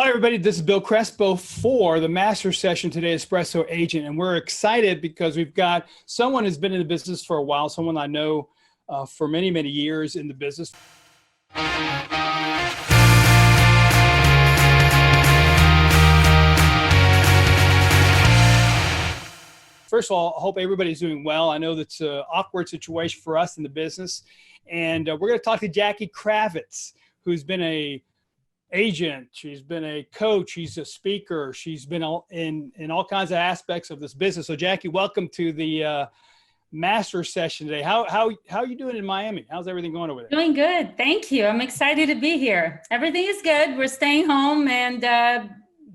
Hi, everybody. This is Bill Crespo for the Master Session today, Espresso Agent. And we're excited because we've got someone who's been in the business for a while, someone I know for many, many years in the business. First of all, I hope everybody's doing well. I know that's an awkward situation for us in the business. And we're going to talk to Jackie Kravitz, who's been a agent, she's been a coach, she's a speaker, she's been in all kinds of aspects of this business. So Jackie, welcome to the master session today. How are you doing in Miami? How's everything going over there? Doing good, thank you. I'm excited to be here. Everything is good. We're staying home, and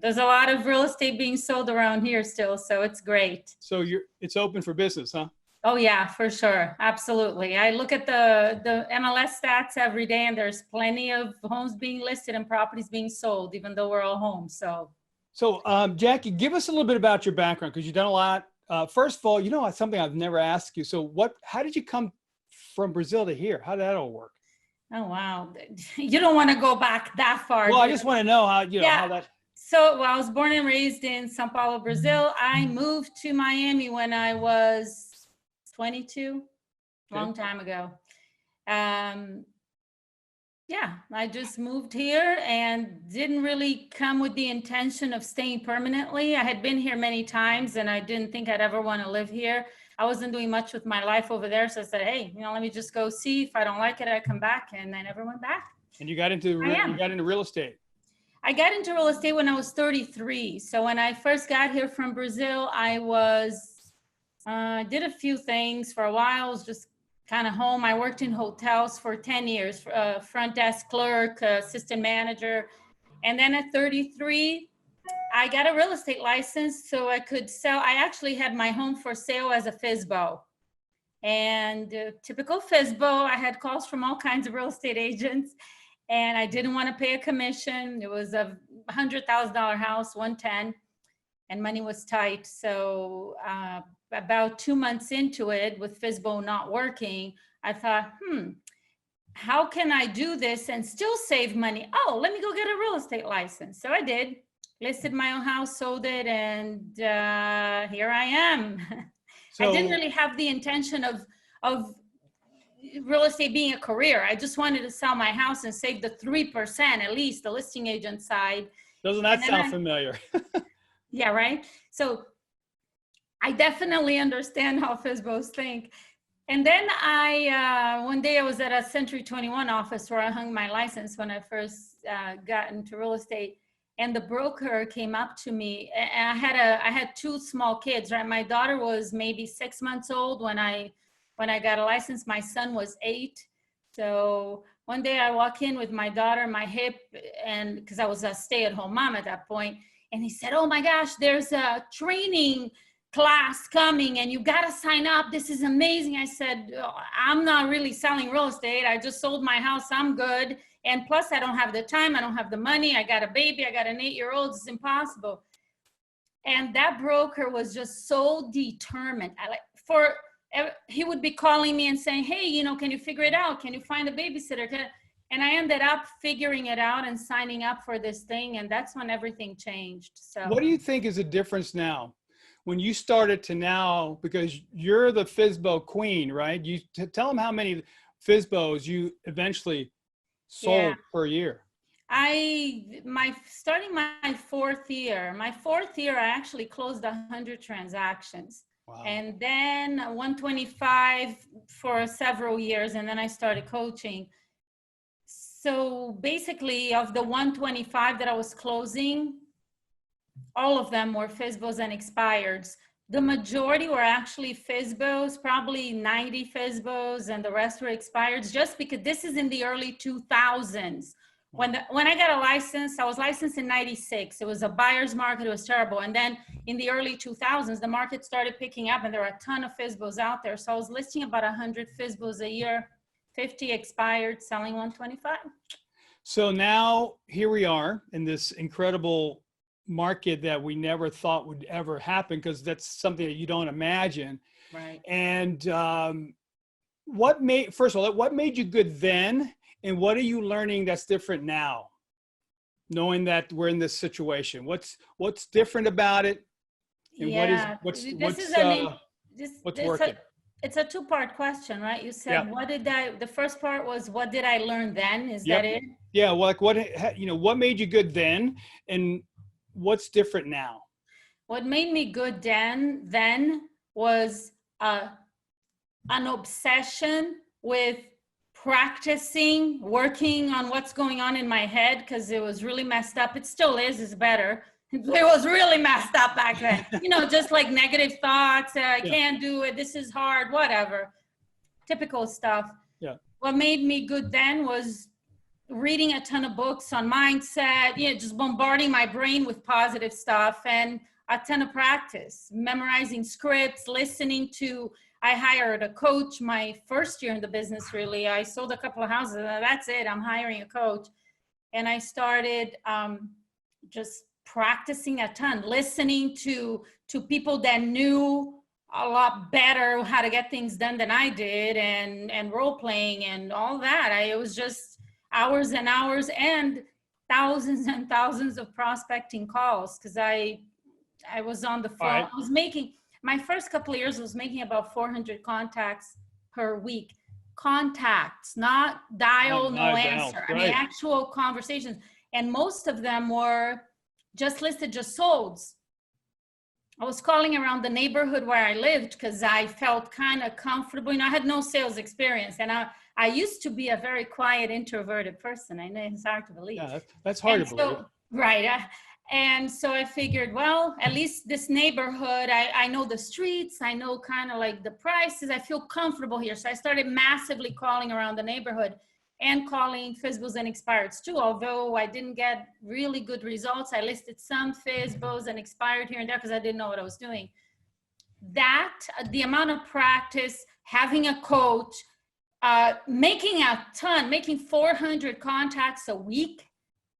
there's a lot of real estate being sold around here still, so it's great. So it's open for business, huh? Oh yeah, for sure. Absolutely. I look at the MLS stats every day, and there's plenty of homes being listed and properties being sold, even though we're all home. So Jackie, give us a little bit about your background, because you've done a lot. First of all, something I've never asked you. So how did you come from Brazil to here? How did that all work? Oh, wow. You don't want to go back that far. Well, I just want to know how that. So I was born and raised in Sao Paulo, Brazil. I moved to Miami when I was 22, long time ago. Yeah, I just moved here and didn't really come with the intention of staying permanently. I had been here many times and I didn't think I'd ever want to live here. I wasn't doing much with my life over there. So I said, hey, let me just go see. If I don't like it, I come back. And I never went back. And you got into real estate. I got into real estate when I was 33. So when I first got here from Brazil, I did a few things for a while. I was just kind of home. I worked in hotels for 10 years, front desk clerk, assistant manager. And then at 33, I got a real estate license so I could sell. I actually had my home for sale as a Fsbo. And typical Fsbo, I had calls from all kinds of real estate agents. And I didn't want to pay a commission. It was a $100,000 house, 110, and money was tight. So about 2 months into it, with Fsbo not working, I thought, how can I do this and still save money? Oh, let me go get a real estate license. So I did, listed my own house, sold it, and here I am. So, I didn't really have the intention of real estate being a career. I just wanted to sell my house and save the 3%, at least the listing agent side. Doesn't that sound familiar? Yeah, right. So I definitely understand how Fsbos think. And then one day I was at a Century 21 office where I hung my license when I first got into real estate. And the broker came up to me, and I had two small kids, right? My daughter was maybe 6 months old when I got a license. My son was 8. So one day I walk in with my daughter, my hip, and because I was a stay-at-home mom at that point, and he said, oh my gosh, there's a training class coming and you got to sign up. This is amazing. I said, I'm not really selling real estate. I just sold my house. I'm good. And plus I don't have the time. I don't have the money. I got a baby. I got an 8-year-old. It's impossible. And that broker was just so determined. He would be calling me and saying, hey, can you figure it out? Can you find a babysitter? And I ended up figuring it out and signing up for this thing. And that's when everything changed. So what do you think is the difference now when you started to now, because you're the Fsbo queen, right? You tell them how many Fsbos you eventually sold per year. Starting my fourth year, I actually closed 100 transactions. Wow. And then 125 for several years. And then I started coaching. So basically of the 125 that I was closing, all of them were Fsbos and Expireds. The majority were actually Fsbos, probably 90 Fsbos, and the rest were Expireds, just because this is in the early 2000s. When I got a license, I was licensed in 96. It was a buyer's market. It was terrible. And then in the early 2000s, the market started picking up and there were a ton of Fsbos out there. So I was listing about 100 Fsbos a year, 50 expired, selling 125. So now here we are in this incredible market that we never thought would ever happen, because that's something that you don't imagine. Right. And first of all, what made you good then? And what are you learning that's different now knowing that we're in this situation? What's different about it? And Yeah, what's it's working? it's a two-part question, right? You said, Yeah. the first part was, what did I learn then? Is Yep. that it? Yeah. Well, like what made you good then, and what's different now? What made me good then was an obsession with practicing, working on what's going on in my head, because it was really messed up. It still is, it's better. It was really messed up back then. Just like negative thoughts, I can't do it, this is hard, whatever. Typical stuff. Yeah. What made me good then was reading a ton of books on mindset, just bombarding my brain with positive stuff, and a ton of practice, memorizing scripts, listening to, I hired a coach my first year in the business, really. I sold a couple of houses, that's it, I'm hiring a coach. And I started just practicing a ton, listening to people that knew a lot better how to get things done than I did, and role playing and all that. It was just hours and hours and thousands of prospecting calls, because I was on the phone. Right. I was making, my first couple of years, I was making about 400 contacts per week. Contacts, not dial, no answer. Right. I mean, actual conversations. And most of them were just listed, just solds. I was calling around the neighborhood where I lived because I felt kind of comfortable. I had no sales experience. And I used to be a very quiet, introverted person. I know it's hard to believe. Yeah, that's hard to believe. Right. And so I figured, well, at least this neighborhood, I know the streets, I know kind of like the prices, I feel comfortable here. So I started massively calling around the neighborhood and calling Fsbos and Expireds too. Although I didn't get really good results, I listed some Fsbos and Expired here and there because I didn't know what I was doing. The amount of practice, having a coach, making 400 contacts a week,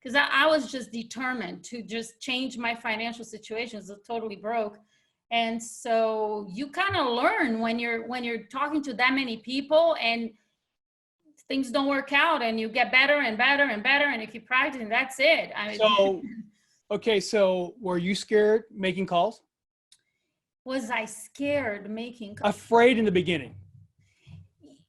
because I was just determined to just change my financial situation. It was totally broke. And so you kind of learn when you're talking to that many people and things don't work out, and you get better and better and better. And if you practice, and that's it. So were you scared making calls? Was I scared making calls? Afraid in the beginning?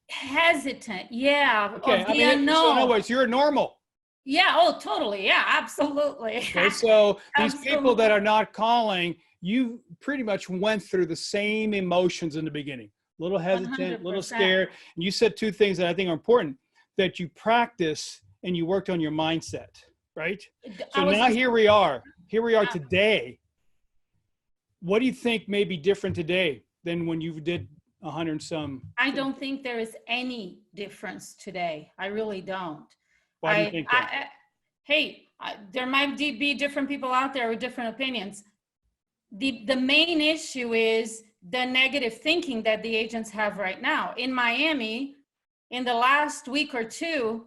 Hesitant, yeah. Okay, of the unknown. So in other words, you're normal. Yeah, oh, totally. Yeah, absolutely. Okay, so these people that are not calling, you pretty much went through the same emotions in the beginning. A little hesitant, a little scared. And you said two things that I think are important, that you practice and you worked on your mindset, right? So now here we are today. What do you think may be different today than when you did 100 and some? I don't think there is any difference today. I really don't. Why do you think that? There might be different people out there with different opinions. The main issue is the negative thinking that the agents have right now. In Miami, in the last week or two,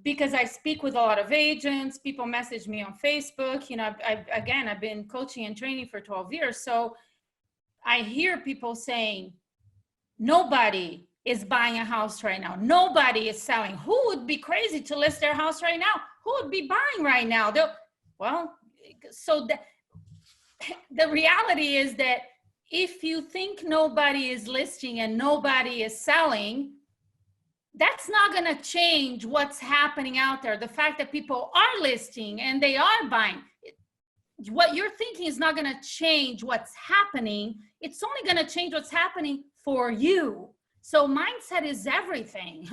because I speak with a lot of agents, people message me on Facebook. I've been coaching and training for 12 years. So I hear people saying, nobody is buying a house right now. Nobody is selling. Who would be crazy to list their house right now? Who would be buying right now? So the reality is that if you think nobody is listing and nobody is selling, that's not going to change what's happening out there. The fact that people are listing and they are buying, what you're thinking is not going to change what's happening. It's only going to change what's happening for you. So mindset is everything.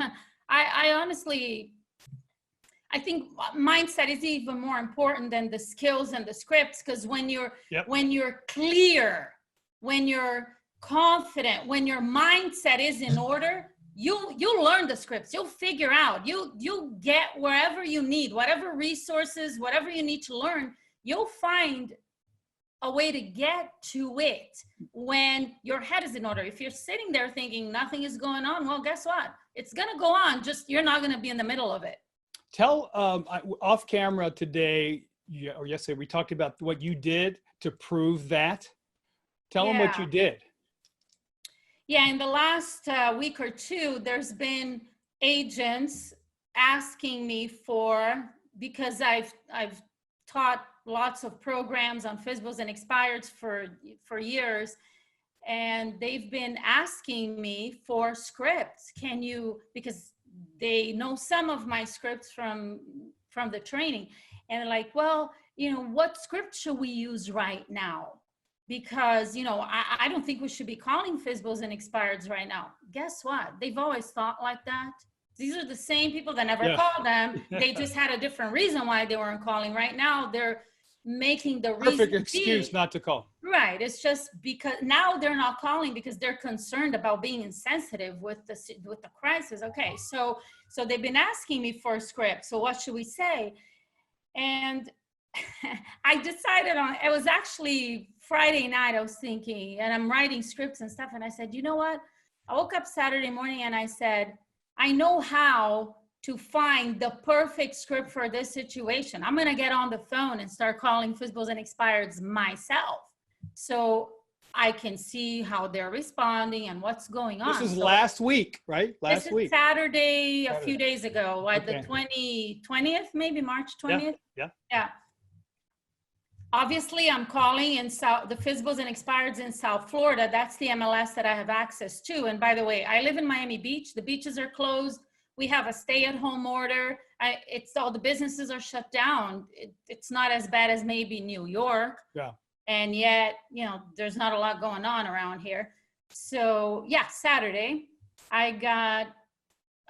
I honestly think mindset is even more important than the skills and the scripts, because when you're clear, when you're confident, when your mindset is in order, you'll learn the scripts, you'll figure out, you'll get wherever you need, whatever resources, whatever you need to learn, you'll find a way to get to it when your head is in order. If you're sitting there thinking nothing is going on, well, guess what? It's going to go on, just you're not going to be in the middle of it. Tell off camera today, or yesterday, we talked about what you did to prove that. Tell them what you did. Yeah, in the last week or two, there's been agents asking me for because I've taught lots of programs on Fsbos and Expireds for years, and they've been asking me for scripts. Can you, because they know some of my scripts from the training, and they're like, well, you know, what script should we use right now? Because, you know, I don't think we should be calling Fsbos and Expireds right now. Guess what? They've always thought like that. These are the same people that never called them. They just had a different reason why they weren't calling. Right now, they're making the perfect excuse not to call. Right. It's just because now they're not calling because they're concerned about being insensitive with the crisis. Okay, so they've been asking me for a script. So what should we say? And I decided on, it was actually Friday night, I was thinking, and I'm writing scripts and stuff. And I said, you know what? I woke up Saturday morning and I said, I know how to find the perfect script for this situation. I'm going to get on the phone and start calling Fsbos and Expireds myself, so I can see how they're responding and what's going on. This is last week, right? Last week. Saturday, a few days ago, like the 20th, maybe March 20th. Yeah. Obviously, I'm calling in the Fsbos and Expireds in South Florida. That's the MLS that I have access to. And by the way, I live in Miami Beach. The beaches are closed. We have a stay-at-home order. It's all the businesses are shut down. It's not as bad as maybe New York. Yeah. And yet, you know, there's not a lot going on around here. So yeah, Saturday, I got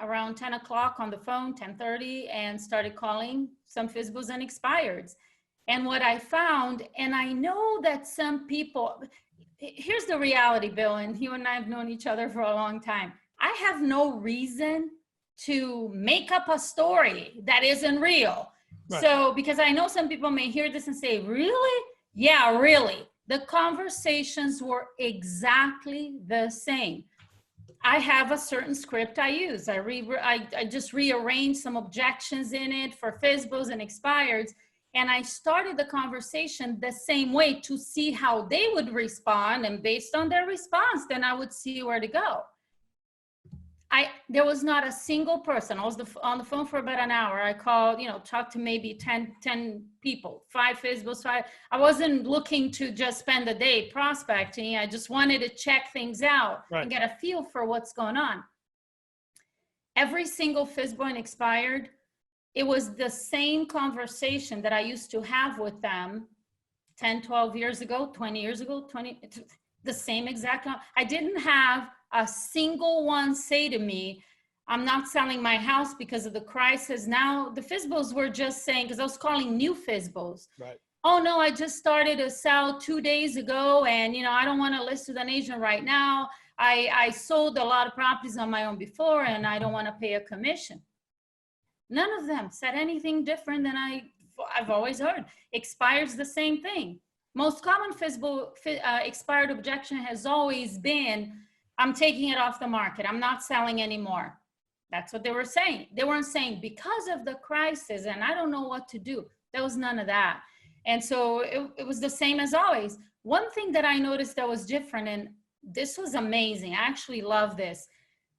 around 10 o'clock on the phone, 10:30, and started calling some Fsbos and Expireds. And what I found, and I know that some people, here's the reality, Bill, and you and I have known each other for a long time. I have no reason to make up a story that isn't real. Right. So, because I know some people may hear this and say, really? Yeah, really. The conversations were exactly the same. I have a certain script I use. I just rearranged some objections in it for Fsbos and Expireds. And I started the conversation the same way to see how they would respond. And based on their response, then I would see where to go. There was not a single person. I was on the phone for about an hour. I called, you know, talked to maybe 10 people, 5 Fsbos, 5. I wasn't looking to just spend the day prospecting. I just wanted to check things out and get a feel for what's going on. Every single Fsbo and Expired, it was the same conversation that I used to have with them 10, 12 years ago, 20 years ago, the same exact. I didn't have a single one say to me, I'm not selling my house because of the crisis. Now, the Fsbos were just saying, because I was calling new Fsbos. Right. Oh, no, I just started to sell 2 days ago, and, you know, I don't want to list with an agent right now. I sold a lot of properties on my own before, and I don't want to pay a commission. None of them said anything different than I've always heard. Expires the same thing. Most common Fsbo expired objection has always been, I'm taking it off the market. I'm not selling anymore. That's what they were saying. They weren't saying because of the crisis and I don't know what to do. There was none of that. And so it was the same as always. One thing that I noticed that was different, and this was amazing. I actually love this.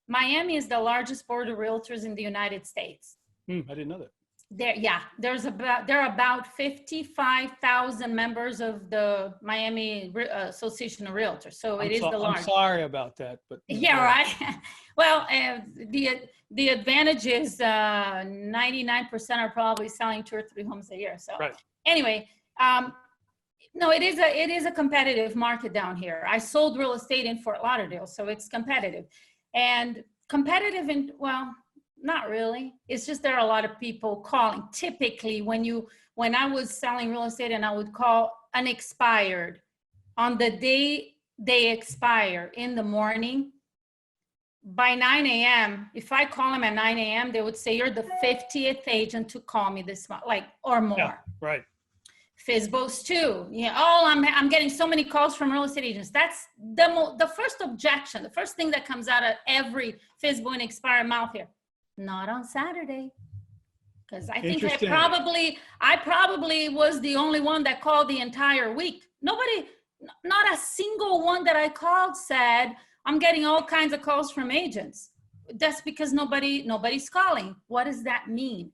Miami is the largest board of realtors in the United States. I didn't know that. There are about 55,000 members of the Miami Association of Realtors. So it is the largest. I'm sorry about that, but yeah, right. Well, the advantage is 99% are probably selling 2 or 3 homes a year. So anyway, no, it is a competitive market down here. I sold real estate in Fort Lauderdale, so it's competitive, and competitive in, well, not really. It's just there are a lot of people calling. Typically, when I was selling real estate and I would call an expired on the day they expire in the morning, by 9 a.m., if I call them at 9 a.m., they would say, you're the 50th agent to call me this month, like, or more. Yeah, right. Fsbos too. Yeah. Oh, I'm getting so many calls from real estate agents. That's the first objection. The first thing that comes out of every Fsbo and expired mouth here. Not on Saturday, because I think I probably was the only one that called the entire week. Nobody, not a single one that I called said, I'm getting all kinds of calls from agents. That's because nobody's calling. What does that mean?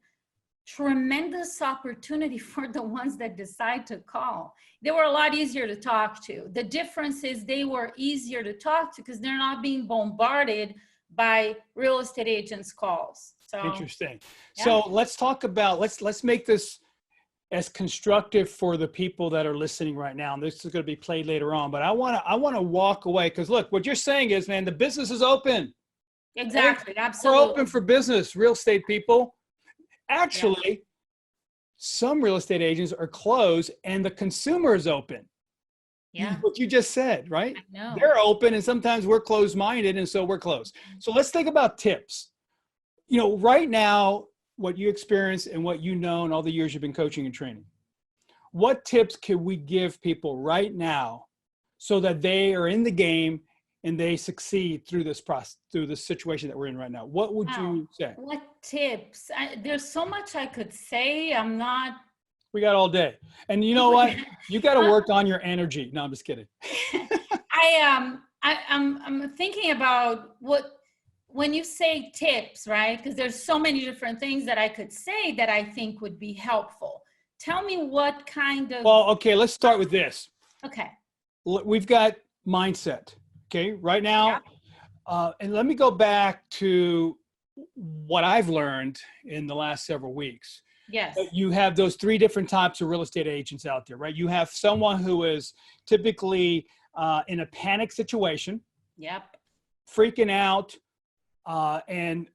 tremendous opportunity for the ones that decide to call. They were a lot easier to talk to. The difference is they were easier to talk to because they're not being bombarded by real estate agents' calls. So interesting. Yeah. So let's talk about, let's make this as constructive for the people that are listening right now. And this is going to be played later on, but I want to walk away because look, what you're saying is, man, the business is open. Exactly. We're Absolutely. open for business, real estate people. Actually, some real estate agents are closed and the consumer is open. Yeah. What you just said, right? I know. They're open and sometimes we're closed-minded and so we're closed. So let's think about tips. You know, right now, what you experience and what you know in all the years you've been coaching and training, what tips can we give people right now so that they are in the game and they succeed through this process, through the situation that we're in right now? What would you say? What tips? There's so much I could say. We got all day. And you know what? You got to work on your energy. No, I'm just kidding. I'm thinking about when you say tips, right? Because there's so many different things that I could say that I think would be helpful. Tell me what kind of. Well, okay, let's start with this. Okay. We've got mindset. Okay, right now, and let me go back to what I've learned in the last several weeks. Yes. You have those three different types of real estate agents out there, right? You have someone who is typically in a panic situation. Yep. Freaking out and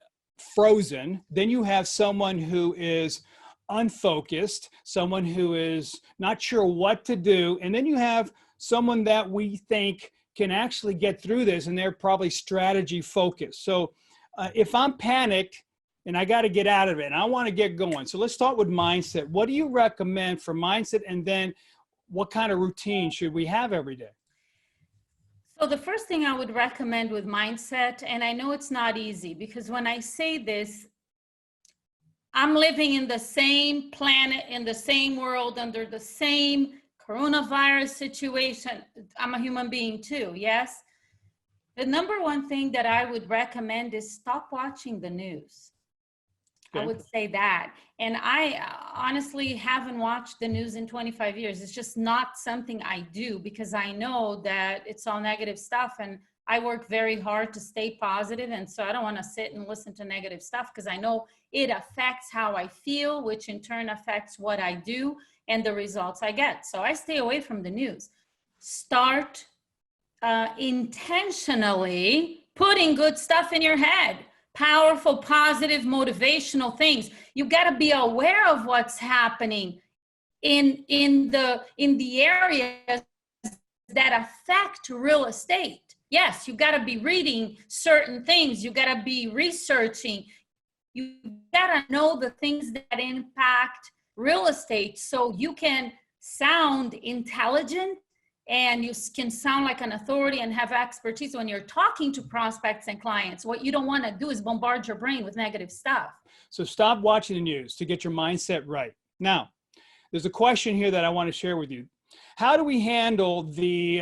frozen. Then you have someone who is unfocused, someone who is not sure what to do. And then you have someone that we think can actually get through this, and they're probably strategy focused. So if I'm panicked and I got to get out of it and I want to get going. So let's start with mindset. What do you recommend for mindset? And then what kind of routine should we have every day? So the first thing I would recommend with mindset, and I know it's not easy because when I say this, I'm living in the same planet, in the same world, under the same coronavirus situation. I'm a human being too, yes? The number one thing that I would recommend is stop watching the news. Okay. I would say that. And I honestly haven't watched the news in 25 years. It's just not something I do because I know that it's all negative stuff and I work very hard to stay positive. And so I don't want to sit and listen to negative stuff because I know it affects how I feel, which in turn affects what I do and the results I get. So I stay away from the news. Start intentionally putting good stuff in your head. Powerful, positive, motivational things. You got to be aware of what's happening in the areas that affect real estate. Yes, you got to be reading certain things. You got to be researching. You got to know the things that impact real estate so you can sound intelligent and you can sound like an authority and have expertise when you're talking to prospects and clients. What you don't want to do is bombard your brain with negative stuff. So stop watching the news to get your mindset right. Now, there's a question here that I want to share with you. How do we handle the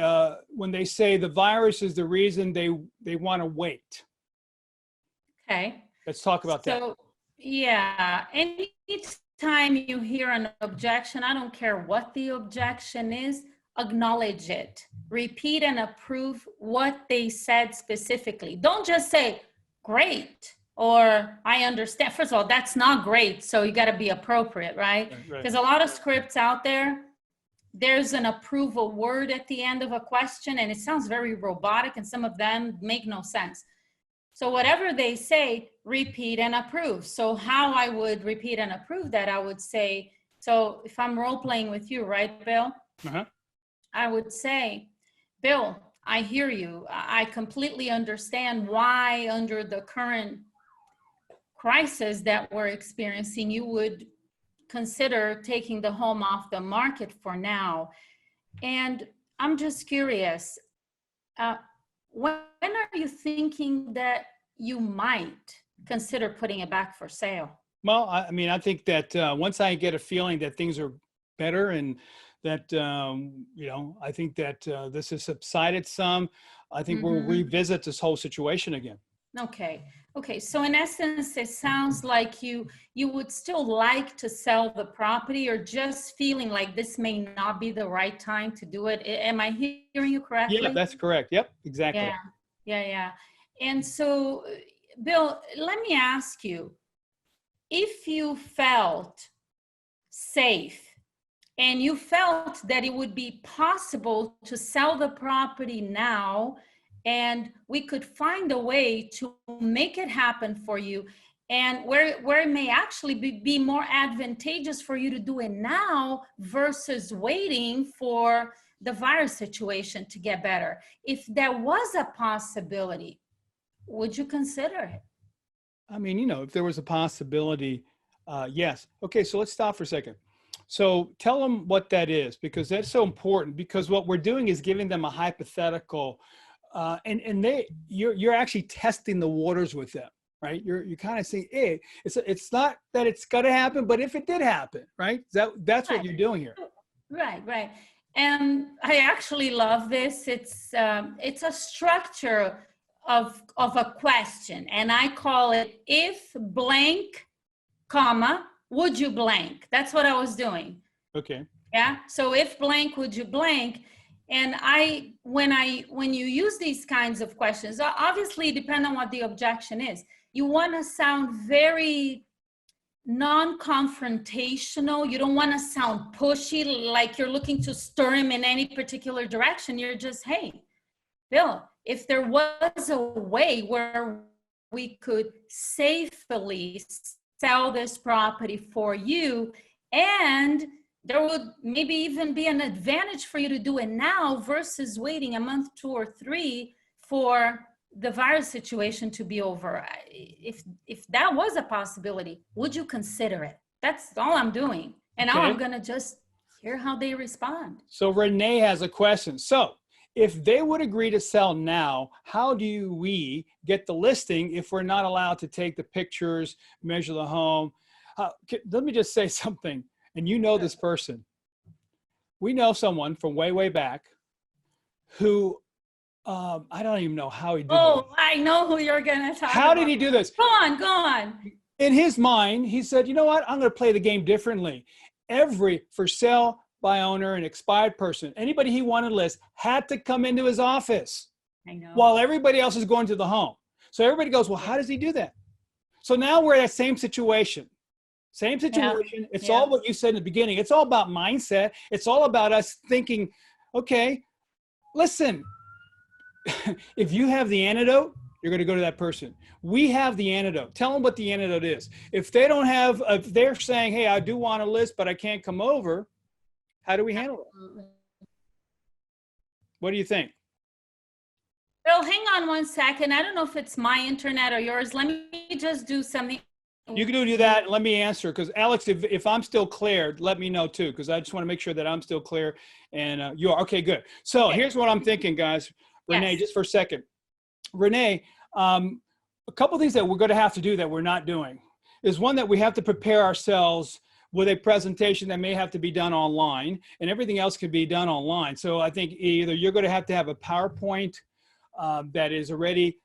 when they say the virus is the reason they want to wait? Okay. Let's talk about that. So, yeah, anytime you hear an objection, I don't care what the objection is, acknowledge it. Repeat and approve what they said specifically. Don't just say, great, or I understand. First of all, that's not great, so you got to be appropriate, right? Because a lot of scripts out there, there's an approval word at the end of a question, and it sounds very robotic, and some of them make no sense. So whatever they say, repeat and approve. So how I would repeat and approve that, I would say, so if I'm role-playing with you, right, Bill? Uh-huh. I would say, Bill, I hear you. I completely understand why under the current crisis that we're experiencing, you would consider taking the home off the market for now. And I'm just curious, when are you thinking that you might consider putting it back for sale? Well, I mean, I think that once I get a feeling that things are better and that, you know, I think that this has subsided some, I think we'll revisit this whole situation again. Okay. Okay. So in essence, it sounds like you would still like to sell the property, or just feeling like this may not be the right time to do it. Am I hearing you correctly? Yeah, that's correct. Yep, exactly. Yeah. Yeah. Yeah. And so, Bill, let me ask you, if you felt safe and you felt that it would be possible to sell the property now, and we could find a way to make it happen for you, and where it may actually be more advantageous for you to do it now versus waiting for the virus situation to get better. If there was a possibility, would you consider it? I mean, you know, if there was a possibility, yes. Okay, so let's stop for a second. So tell them what that is, because that's so important, because what we're doing is giving them a hypothetical, and you're actually testing the waters with them, right? You're kind of saying, hey, it's not that it's going to happen, but if it did happen, right? That's what you're doing here. Right, right. And I actually love this. It's a structure of a question, and I call it if blank, comma, would you blank? That's what I was doing. Okay. Yeah. So if blank, would you blank? And when you use these kinds of questions, obviously depend on what the objection is. You want to sound very non-confrontational. You don't want to sound pushy, like you're looking to stir him in any particular direction. You're just, hey, Bill, if there was a way where we could safely sell this property for you, and there would maybe even be an advantage for you to do it now versus waiting a month, 2 or 3 for the virus situation to be over. If that was a possibility, would you consider it? That's all I'm doing. And now I'm going to just hear how they respond. So Renee has a question. So if they would agree to sell now, how do we get the listing if we're not allowed to take the pictures, measure the home? Let me just say something, and you know this person. We know someone from way, way back who, I don't even know how he did this. Oh, I know who you're going to talk about. How did he do this? Go on. In his mind, he said, you know what? I'm going to play the game differently. Every for sale by owner and expired person, anybody he wanted to list had to come into his office. I know. While everybody else is going to the home. So everybody goes, well, how does he do that? So now we're in that same situation. Same situation. Yeah. It's all what you said in the beginning. It's all about mindset. It's all about us thinking, okay, listen, if you have the antidote, you're going to go to that person. We have the antidote. Tell them what the antidote is. If they don't have, if they're saying, hey, I do want a list, but I can't come over, how do we handle it? What do you think? Well, hang on one second. I don't know if it's my internet or yours. Let me just do something. You can do that and let me answer, because Alex, if I'm still clear, let me know too, because I just want to make sure that I'm still clear and you are. Okay, good. So here's what I'm thinking, guys. Renee, just for a second. Renee, a couple of things that we're going to have to do that we're not doing is, one, that we have to prepare ourselves with a presentation that may have to be done online, and everything else can be done online. So I think either you're going to have a PowerPoint that is already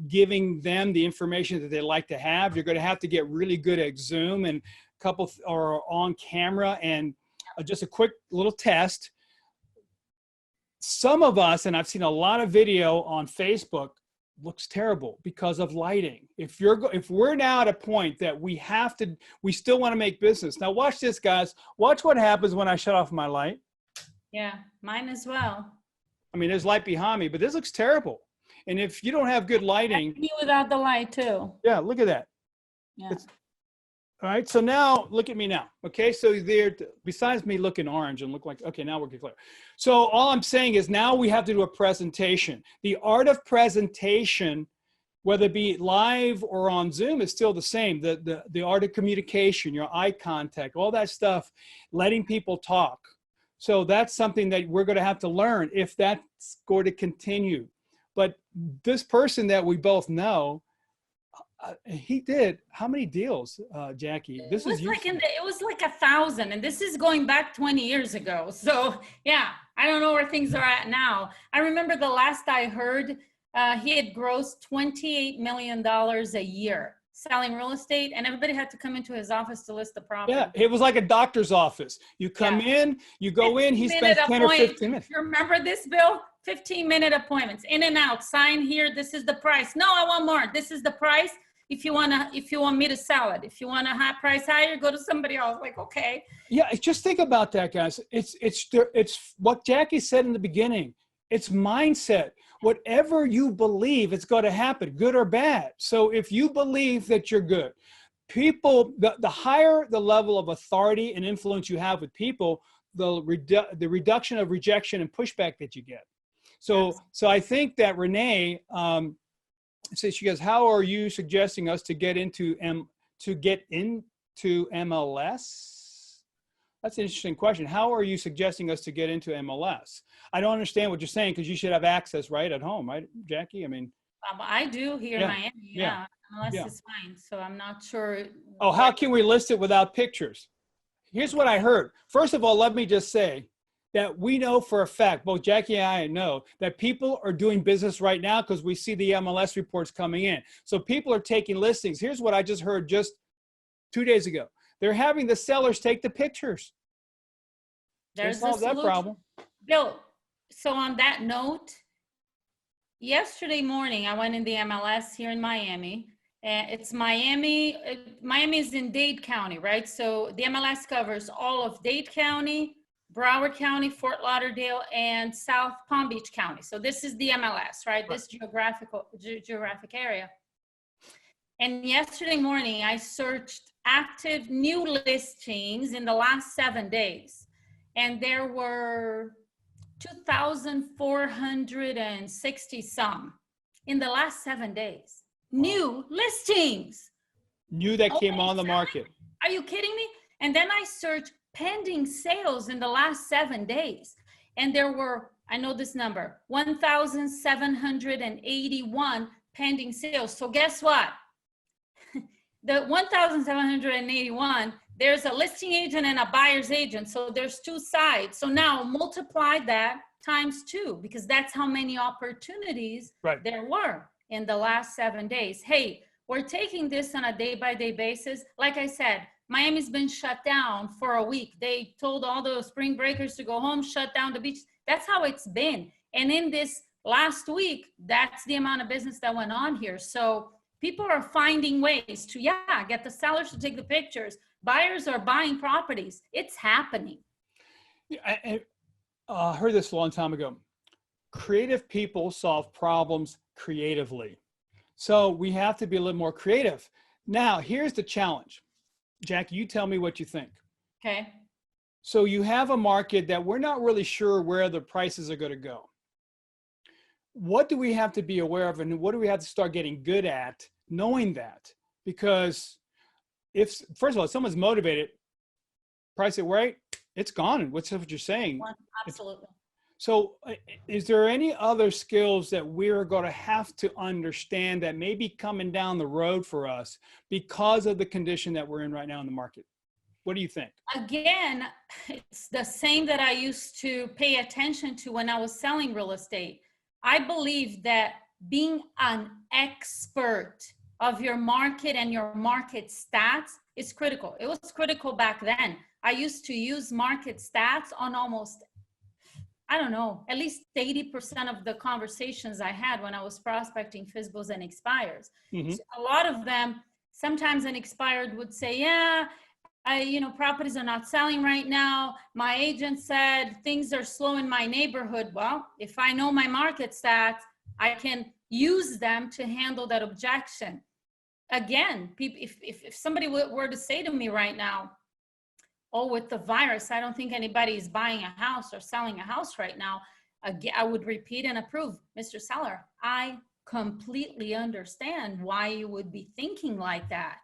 giving them the information that they like to have. You're going to have to get really good at Zoom and a couple or on camera, and just a quick little test. Some of us, and I've seen a lot of video on Facebook, looks terrible because of lighting. If we're now at a point that we still want to make business. Now watch this, guys. Watch what happens when I shut off my light. Yeah, mine as well. I mean, there's light behind me, but this looks terrible. And if you don't have good lighting. Me without the light too. Yeah, look at that. Yeah. All right, so now look at me now. Okay, so there, besides me looking orange and look like, okay, now we're clear. So all I'm saying is now we have to do a presentation. The art of presentation, whether it be live or on Zoom, is still the same. The art of communication, your eye contact, all that stuff, letting people talk. So that's something that we're going to have to learn if that's going to continue. But this person that we both know, he did how many deals, Jackie? It was like 1,000, and this is going back 20 years ago. So yeah, I don't know where things are at now. I remember the last I heard, he had grossed $28 million a year selling real estate, and everybody had to come into his office to list the property. Yeah, it was like a doctor's office. You come in, you go in, he spends 10 or 15 minutes. You remember this, Bill? 15-minute appointments, in and out, sign here, this is the price. No, I want more. This is the price. If you want me to sell it. If you want a high price higher, go to somebody else. Like, okay. Yeah, just think about that, guys. It's what Jackie said in the beginning. It's mindset. Whatever you believe, it's going to happen, good or bad. So if you believe that you're good, people, the higher the level of authority and influence you have with people, the reduction of rejection and pushback that you get. So, yes. So I think that Renee says, she goes, how are you suggesting us to get into MLS? That's an interesting question. How are you suggesting us to get into MLS? I don't understand what you're saying, because you should have access right at home, right, Jackie? I mean, I do here in Miami. Yeah. MLS is fine. So I'm not sure. Oh, how can we list it without pictures? Here's what I heard. First of all, let me just say that we know for a fact, both Jackie and I know, that people are doing business right now because we see the MLS reports coming in. So people are taking listings. Here's what I just heard just 2 days ago. They're having the sellers take the pictures. There's solve that problem. Bill, so on that note, yesterday morning, I went in the MLS here in Miami. It's Miami. Miami is in Dade County, right? So the MLS covers all of Dade County, Broward County, Fort Lauderdale, and South Palm Beach County. So this is the MLS, right? This geographic area. And yesterday morning, I searched active new listings in the last 7 days. And there were 2,460 some in the last 7 days. New listings. New that came on the market. Are you kidding me? And then I searched pending sales in the last 7 days. And there were, I know this number, 1,781 pending sales. So guess what? The 1,781, there's a listing agent and a buyer's agent. So there's two sides. So now multiply that times 2, because that's how many opportunities there were in the last 7 days. Hey, we're taking this on a day-by-day basis. Like I said, Miami's been shut down for a week. They told all the spring breakers to go home, shut down the beach. That's how it's been. And in this last week, that's the amount of business that went on here. So people are finding ways to, get the sellers to take the pictures. Buyers are buying properties. It's happening. I heard this a long time ago. Creative people solve problems creatively. So we have to be a little more creative. Now, here's the challenge. Jackie, you tell me what you think. Okay. So you have a market that we're not really sure where the prices are going to go. What do we have to be aware of, and what do we have to start getting good at knowing that? Because if, first of all, if someone's motivated, price it right, it's gone. What's what you're saying? Absolutely. So is there any other skills that we're going to have to understand that may be coming down the road for us because of the condition that we're in right now in the market? What do you think? Again, it's the same that I used to pay attention to when I was selling real estate. I believe that being an expert of your market and your market stats is critical. It was critical back then. I used to use market stats on almost, I don't know, at least 80% of the conversations I had when I was prospecting Fsbos and Expireds. Mm-hmm. So a lot of them, sometimes an expired would say, properties are not selling right now. My agent said things are slow in my neighborhood. Well, if I know my market stats, I can use them to handle that objection. Again, if somebody were to say to me right now, oh, with the virus, I don't think anybody is buying a house or selling a house right now, I would repeat and approve, Mr. Seller, I completely understand why you would be thinking like that.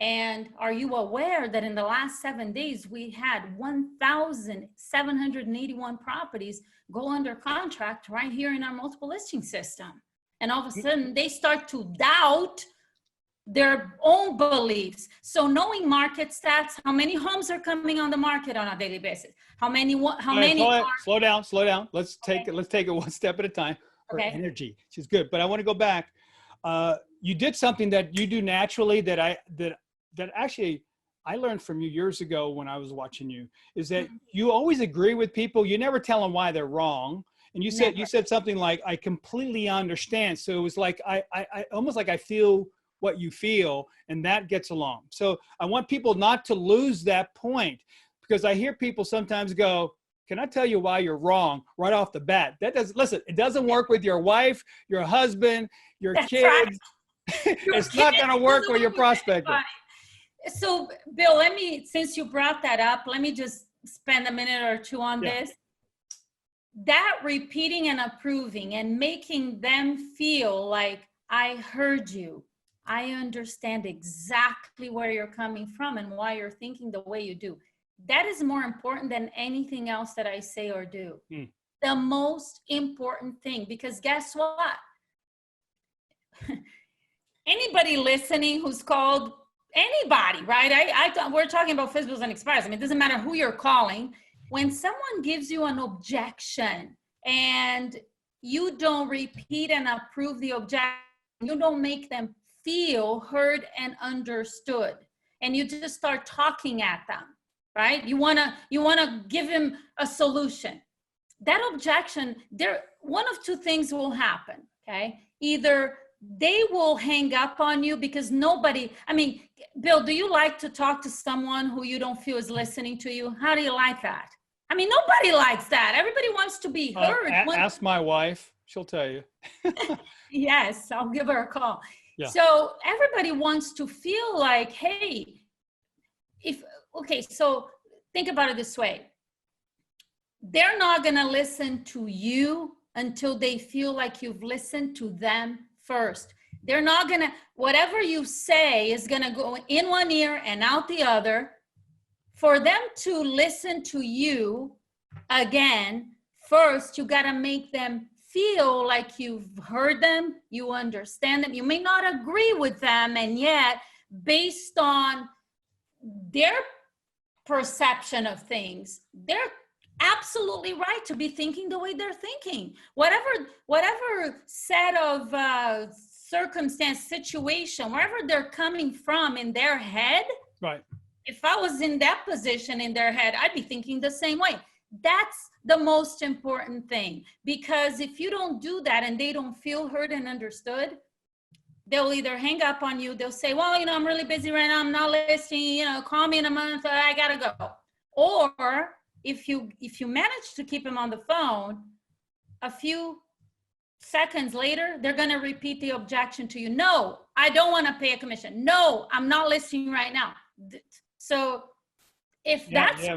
And are you aware that in the last 7 days, we had 1,781 properties go under contract right here in our multiple listing system? And all of a sudden, they start to doubt their own beliefs. So knowing market stats, how many homes are coming on the market on a daily basis? How many? Slow down. Let's take it one step at a time. her Okay. energy. She's good. But I want to go back. You did something that you do naturally that actually I learned from you years ago when I was watching you, is that you always agree with people. You never tell them why they're wrong. And you said something like, I completely understand. So it was like, I almost like I feel what you feel, and that gets along. So I want people not to lose that point, because I hear people sometimes go, can I tell you why you're wrong right off the bat? Listen, it doesn't work with your wife, your husband, your kids. Right. It's not going to work with your prospecting. So Bill, since you brought that up, let me just spend a minute or two on this. That repeating and approving and making them feel like, I heard you. I understand exactly where you're coming from and why you're thinking the way you do. That is more important than anything else that I say or do. The most important thing, because guess what? Anybody listening who's called anybody, right? We're talking about Fsbos and Expireds. I mean, it doesn't matter who you're calling. When someone gives you an objection and you don't repeat and approve the objection, you don't make them feel heard and understood, and you just start talking at them, right? You wanna give them a solution. That objection, one of two things will happen, okay? Either they will hang up on you because Bill, do you like to talk to someone who you don't feel is listening to you? How do you like that? I mean, nobody likes that. Everybody wants to be heard. Ask my wife. She'll tell you. Yes, I'll give her a call. Yeah. So everybody wants to feel like, hey, so think about it this way. They're not going to listen to you until they feel like you've listened to them first. They're not going to, whatever you say is going to go in one ear and out the other. For them to listen to you again, first, you got to make them feel like you've heard them, you understand them. You may not agree with them, and yet, based on their perception of things, they're absolutely right to be thinking the way they're thinking. Whatever set of circumstance, situation, wherever they're coming from in their head, right? If I was in that position in their head, I'd be thinking the same way. That's the most important thing, because if you don't do that and they don't feel heard and understood, they'll either hang up on you. They'll say, well, I'm really busy right now. I'm not listening, call me in a month. I got to go. Or if you manage to keep them on the phone, a few seconds later, they're going to repeat the objection to you. No, I don't want to pay a commission. No, I'm not listening right now. So if that's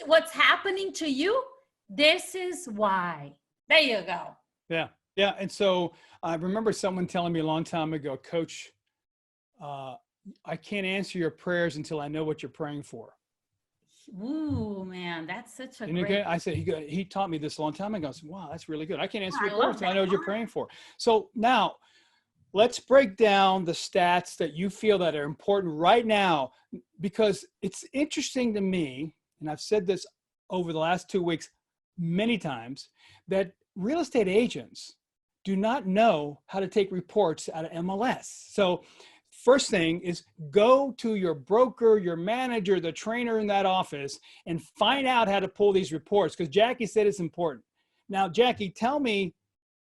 what's happening to you, this is why. There you go. Yeah. Yeah. And so I remember someone telling me a long time ago, Coach, I can't answer your prayers until I know what you're praying for. Ooh, man, that's such a great. I said, he taught me this a long time ago. I said, wow, that's really good. I can't answer your prayers until I know what you're praying for. So now let's break down the stats that you feel that are important right now, because it's interesting to me, and I've said this over the last 2 weeks many times, that real estate agents do not know how to take reports out of MLS. So first thing is go to your broker, your manager, the trainer in that office, and find out how to pull these reports, because Jackie said it's important. Now, Jackie, tell me,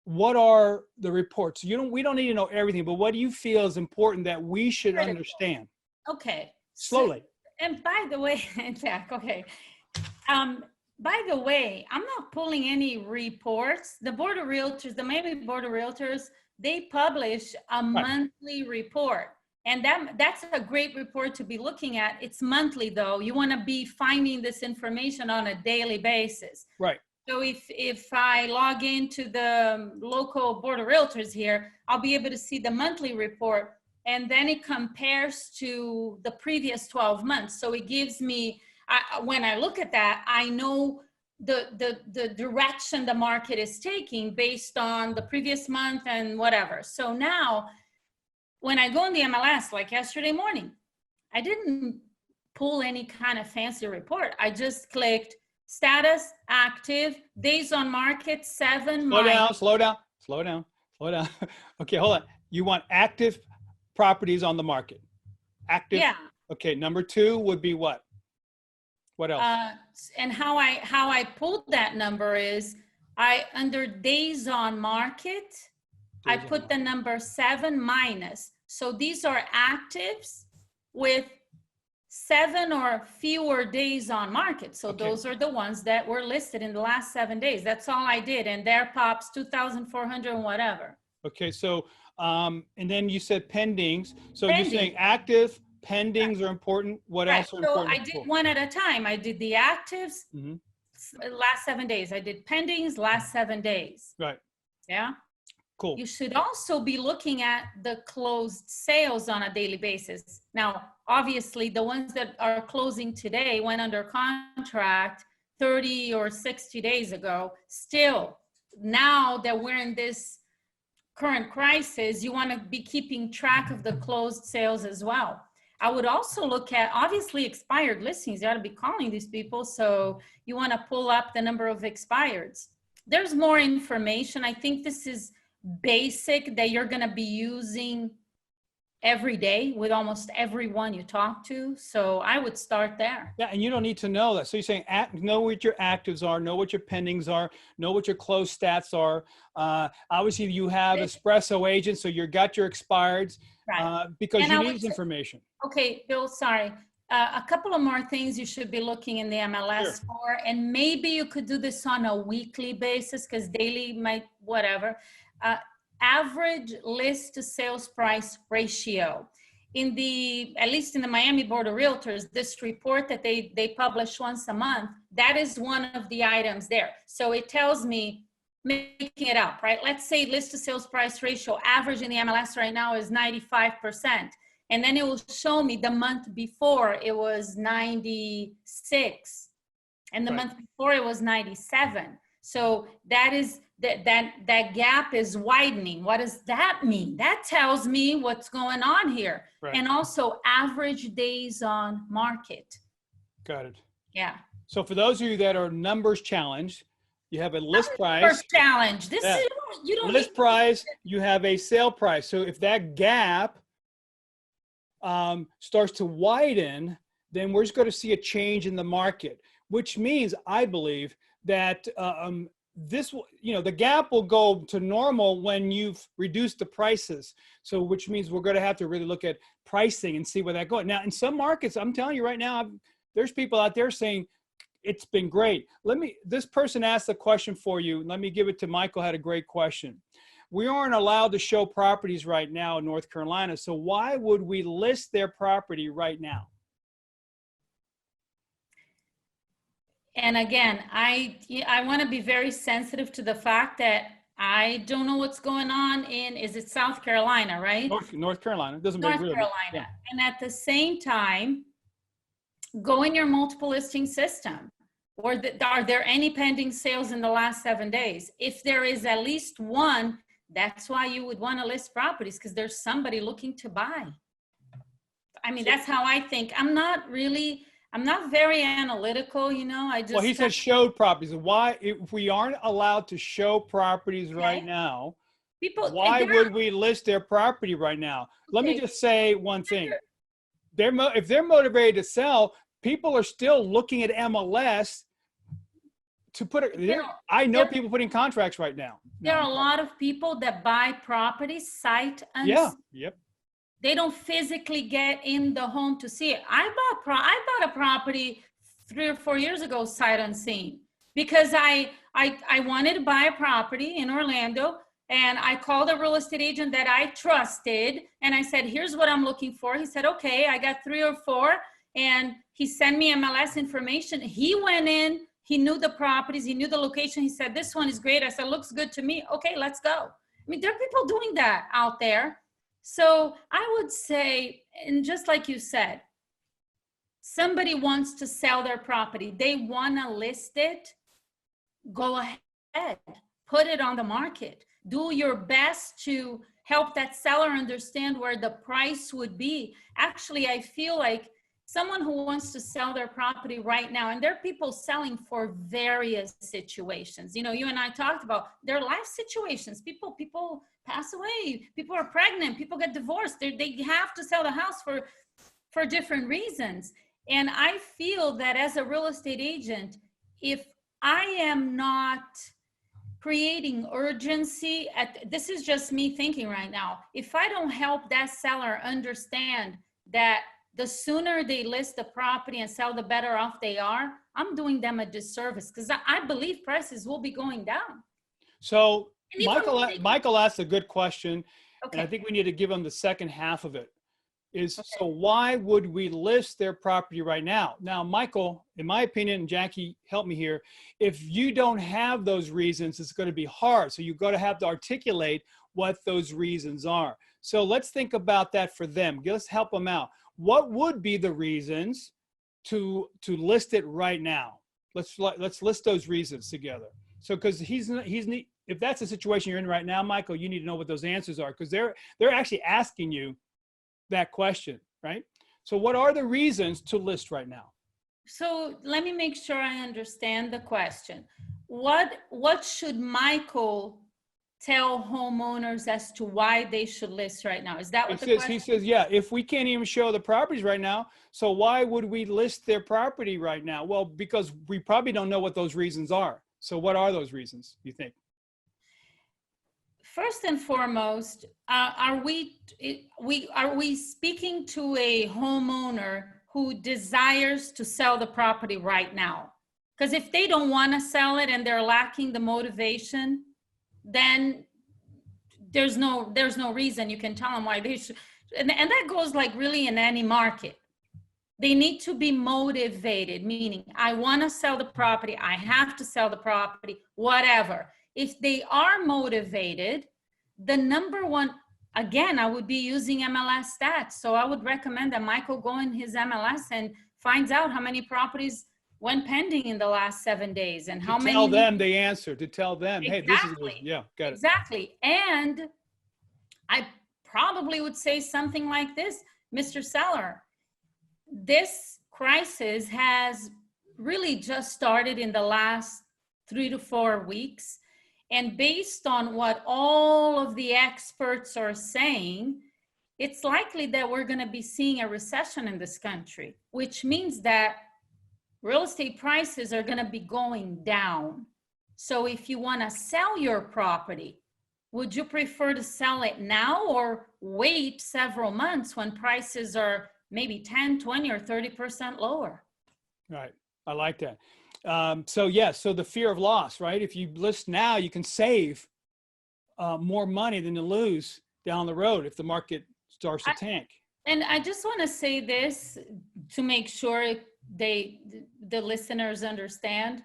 what are the reports? We don't need to know everything, but what do you feel is important that we should understand? Okay. Slowly. And by the way, Jack, okay. By the way, I'm not pulling any reports. The Board of Realtors, the Miami Board of Realtors, they publish a monthly report. And that's a great report to be looking at. It's monthly though. You want to be finding this information on a daily basis. Right. So if I log into the local Board of Realtors here, I'll be able to see the monthly report, and then it compares to the previous 12 months. So it gives me, when I look at that, I know the direction the market is taking based on the previous month and whatever. So now when I go in the MLS, like yesterday morning, I didn't pull any kind of fancy report. I just clicked Status, active, days on market, 7. Slow down. Okay, hold on. You want active properties on the market. Active. Yeah. Okay, number 2 would be what? What else? And how I pulled that number is under days on market, I put the number 7 minus. So these are actives with 7 or fewer days on market. So those are the ones that were listed in the last 7 days. That's all I did. And there pops 2,400 and whatever. Okay, so, and then you said pendings. So you're saying active, pendings are important. What else are important? So I did one at a time. I did the actives last 7 days. I did pendings last 7 days. Right. Yeah. Cool. You should also be looking at the closed sales on a daily basis. Now, obviously, the ones that are closing today went under contract 30 or 60 days ago. Still, now that we're in this current crisis, you want to be keeping track of the closed sales as well. I would also look at, obviously, expired listings. You ought to be calling these people. So you want to pull up the number of expireds. There's more information. I think this is basic that you're going to be using every day with almost everyone you talk to. So I would start there. Yeah, and you don't need to know that. So you're saying know what your actives are, know what your pendings are, know what your closed stats are. Obviously, you have Espresso Agent, so you got your expireds because you need this information. Okay, Bill, sorry. A couple of more things you should be looking in the MLS for, and maybe you could do this on a weekly basis because daily might, whatever. Average list to sales price ratio. At least in the Miami Board of Realtors, this report that they publish once a month, that is one of the items there. So it tells me, making it up, right? Let's say list to sales price ratio average in the MLS right now is 95%. And then it will show me the month before it was 96. And the month before it was 97. So that is that gap is widening. What does that mean? That tells me what's going on here. And also average days on market. Got it. Yeah. So for those of you that are numbers challenged, you have a list price. Numbers challenge. This is, you don't list price, you have a sale price. So if that gap starts to widen, then we're just going to see a change in the market, which means I believe that the gap will go to normal when you've reduced the prices. So which means we're going to have to really look at pricing and see where that goes. Now, in some markets, I'm telling you right now, there's people out there saying it's been great. This person asked a question for you. Let me give it to Michael, had a great question. We aren't allowed to show properties right now in North Carolina. So why would we list their property right now? And again, I want to be very sensitive to the fact that I don't know what's going on is it South Carolina, right? North Carolina. Doesn't North make Carolina. Yeah. And at the same time, go in your multiple listing system. Are there any pending sales in the last 7 days? If there is at least one, that's why you would want to list properties, because there's somebody looking to buy. I mean, that's how I think. I'm not very analytical, Well, he said showed properties. Why, if we aren't allowed to show properties right now, why would we list their property right now? Let me just say one thing. If they're motivated to sell, people are still looking at MLS to put it. I know people putting contracts right now. There are a lot of people that buy properties sight unseen. Yeah. Yep. They don't physically get in the home to see it. I bought a property 3 or 4 years ago sight unseen because I wanted to buy a property in Orlando, and I called a real estate agent that I trusted, and I said, here's what I'm looking for. He said, okay, I got 3 or 4, and he sent me MLS information. He went in, he knew the properties, he knew the location. He said, this one is great. I said, looks good to me. Okay, let's go. I mean, there are people doing that out there. So I would say, and just like you said, somebody wants to sell their property. They want to list it. Go ahead, put it on the market. Do your best to help that seller understand where the price would be. Actually, I feel like someone who wants to sell their property right now, and there are people selling for various situations. You know, you and I talked about their life situations. People pass away, people are pregnant, people get divorced. They have to sell the house for different reasons. And I feel that as a real estate agent, if I am not creating urgency this is just me thinking right now, if I don't help that seller understand that the sooner they list the property and sell, the better off they are, I'm doing them a disservice, because I believe prices will be going down. So Michael asked a good question, okay. and I think we need to give him the second half of it. So why would we list their property right now? Now, Michael, in my opinion, and Jackie, help me here, if you don't have those reasons, it's going to be hard. So you've got to have to articulate what those reasons are. So let's think about that for them. Let's help them out. What would be the reasons to list it right now? Let's list those reasons together. So, because if that's the situation you're in right now, Michael, you need to know what those answers are, because they're actually asking you that question, right? So what are the reasons to list right now? So let me make sure I understand the question. What should Michael tell homeowners as to why they should list right now? Is that what the question? He says, yeah, if we can't even show the properties right now, so why would we list their property right now? Well, because we probably don't know what those reasons are. So what are those reasons, you think? First and foremost, are we speaking to a homeowner who desires to sell the property right now? Because if they don't want to sell it and they're lacking the motivation, then there's no reason you can tell them why they should. And that goes like really in any market. They need to be motivated, meaning I want to sell the property, I have to sell the property, whatever. If they are motivated, the number one, again, I would be using MLS stats. So I would recommend that Michael go in his MLS and finds out how many properties went pending in the last 7 days and how many. Tell them the answer, to tell them, exactly. Hey, this is, yeah, got it. Exactly. And I probably would say something like this, Mr. Seller, this crisis has really just started in the last 3 to 4 weeks. And based on what all of the experts are saying, it's likely that we're going to be seeing a recession in this country, which means that real estate prices are going to be going down. So if you want to sell your property, would you prefer to sell it now or wait several months when prices are maybe 10, 20, or 30% lower? Right. I like that. So the fear of loss, right? If you list now, you can save more money than you lose down the road if the market starts to tank. And I just want to say this to make sure the listeners understand.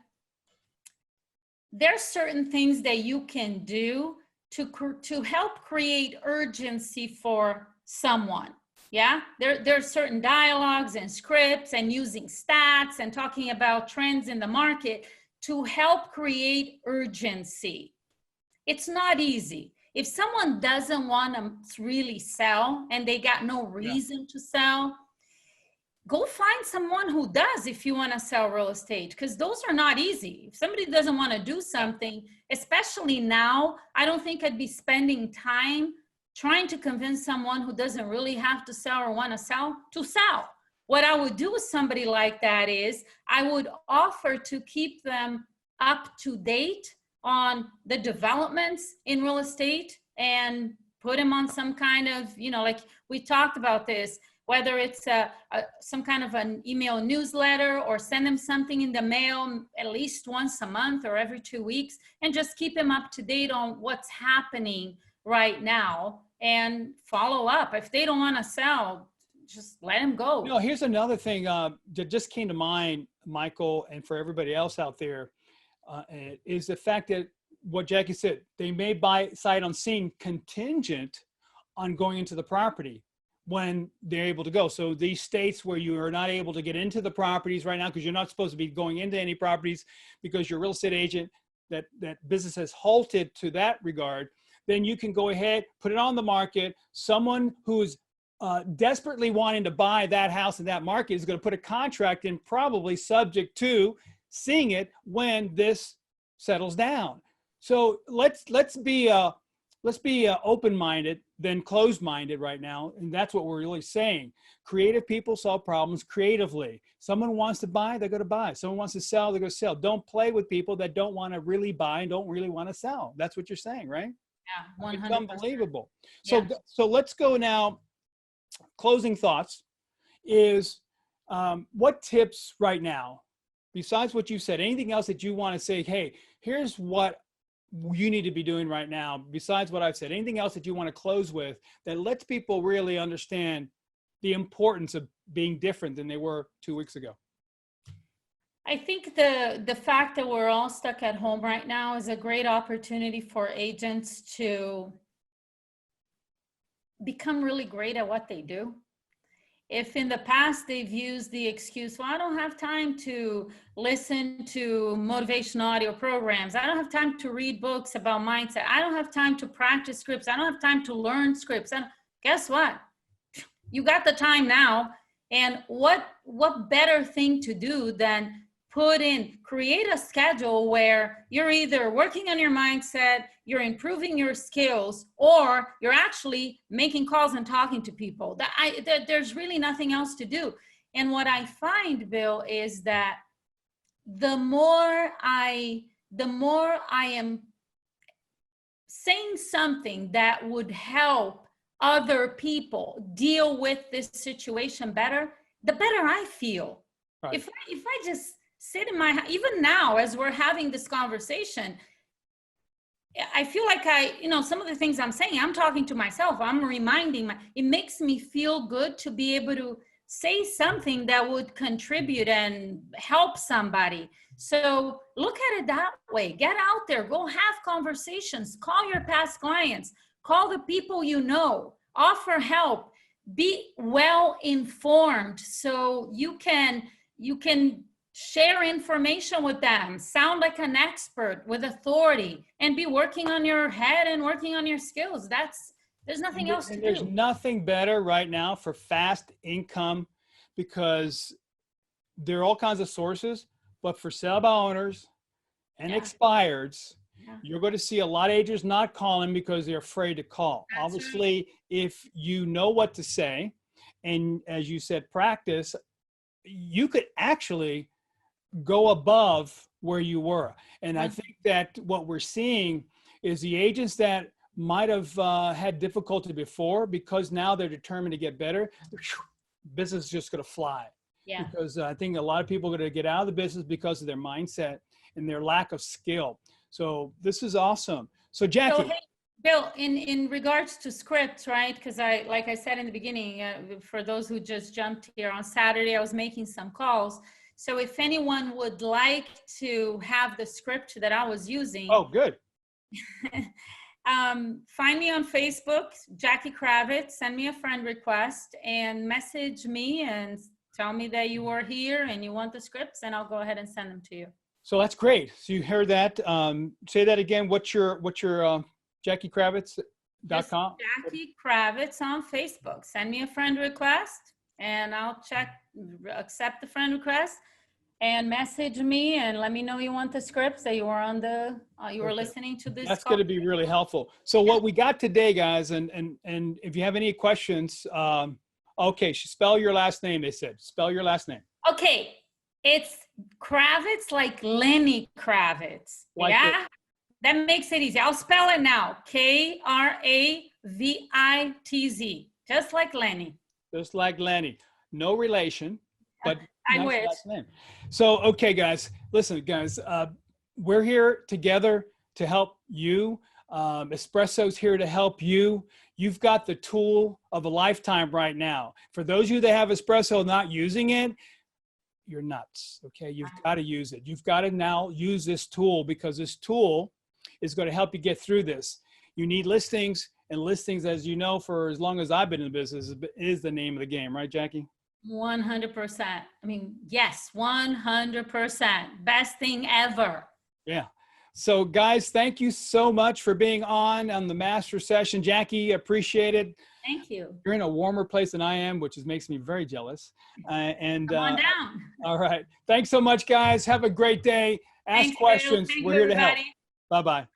There are certain things that you can do to help create urgency for someone. Yeah, there are certain dialogues and scripts and using stats and talking about trends in the market to help create urgency. It's not easy. If someone doesn't want to really sell and they got no reason to sell, go find someone who does if you want to sell real estate, because those are not easy. If somebody doesn't want to do something, especially now, I don't think I'd be spending time trying to convince someone who doesn't really have to sell or want to sell to sell. What I would do with somebody like that is I would offer to keep them up to date on the developments in real estate and put them on some kind of, like we talked about this, whether it's some kind of an email newsletter or send them something in the mail at least once a month or every 2 weeks, and just keep them up to date on what's happening right now and follow up. If they don't want to sell, just let them go. Here's another thing that just came to mind, Michael, and for everybody else out there, is the fact that what Jackie said, they may buy sight unseen contingent on going into the property when they're able to go. So these states where you are not able to get into the properties right now, because you're not supposed to be going into any properties because your real estate agent, that business has halted to that regard, then you can go ahead, put it on the market. Someone who's desperately wanting to buy that house in that market is going to put a contract in, probably subject to seeing it when this settles down. So let's be open-minded than closed-minded right now, and that's what we're really saying. Creative people solve problems creatively. Someone wants to buy, they're going to buy. Someone wants to sell, they're going to sell. Don't play with people that don't want to really buy and don't really want to sell. That's what you're saying, right? Yeah, 100%. It's unbelievable. Yeah. So let's go now. Closing thoughts is what tips right now, besides what you said, anything else that you want to say, hey, here's what you need to be doing right now, besides what I've said, anything else that you want to close with that lets people really understand the importance of being different than they were 2 weeks ago? I think the fact that we're all stuck at home right now is a great opportunity for agents to become really great at what they do. If in the past they've used the excuse, well, I don't have time to listen to motivational audio programs. I don't have time to read books about mindset. I don't have time to practice scripts. I don't have time to learn scripts. And guess what? You got the time now. And what better thing to do than create a schedule where you're either working on your mindset, you're improving your skills, or you're actually making calls and talking to people. There's really nothing else to do. And what I find, Bill, is that the more I am saying something that would help other people deal with this situation better, the better I feel. Right. If I just sit in my, even now as we're having this conversation, I feel like some of the things I'm saying, I'm talking to myself, I'm reminding it makes me feel good to be able to say something that would contribute and help somebody. So look at it that way. Get out there, go have conversations, call your past clients, call the people you know, offer help, be well informed so you can share information with them, sound like an expert with authority, and be working on your head and working on your skills. There's nothing else to do. There's nothing better right now for fast income, because there are all kinds of sources, but for sell by owners and expireds, you're going to see a lot of agents not calling because they're afraid to call. That's obviously, right. If you know what to say, and as you said, practice, you could actually go above where you were. And I think that what we're seeing is the agents that might have had difficulty before, because now they're determined to get better, business is just going to fly. Yeah. Because I think a lot of people are going to get out of the business because of their mindset and their lack of skill. So this is awesome. So Jackie. So, hey, Bill, in regards to scripts, right? Because like I said in the beginning, for those who just jumped here, on Saturday, I was making some calls. So if anyone would like to have the script that I was using. Oh, good. Find me on Facebook, Jackie Kravitz, send me a friend request and message me and tell me that you are here and you want the scripts, and I'll go ahead and send them to you. So that's great. So you heard that. Say that again. What's your JackieKravitz.com? Jackie Kravitz on Facebook. Send me a friend request and I'll accept the friend request and message me and let me know you want the scripts, that you are on the, you were listening to this. That's going to be really helpful. So what we got today, guys, and if you have any questions, okay, spell your last name, they said. Spell your last name. Okay. It's Kravitz, like Lenny Kravitz. Like yeah? That makes it easy. I'll spell it now. Kravitz. Just like Lenny. Just like Lenny. No relation, but I wish. Last name. So, okay, guys. Listen, guys. We're here together to help you. Espresso's here to help you. You've got the tool of a lifetime right now. For those of you that have Espresso not using it, you're nuts. Okay. You've got to use it. You've got to now use this tool, because this tool is going to help you get through this. You need listings, and listings, as you know, for as long as I've been in the business, is the name of the game, right, Jackie? 100%. I mean, yes, 100%. Best thing ever. Yeah. So guys, thank you so much for being on the master session. Jackie, appreciate it. Thank you. You're in a warmer place than I am, which makes me very jealous. Come on down. All right. Thanks so much, guys. Have a great day. Ask Thank questions. you. We're here to help. Everybody. Bye-bye.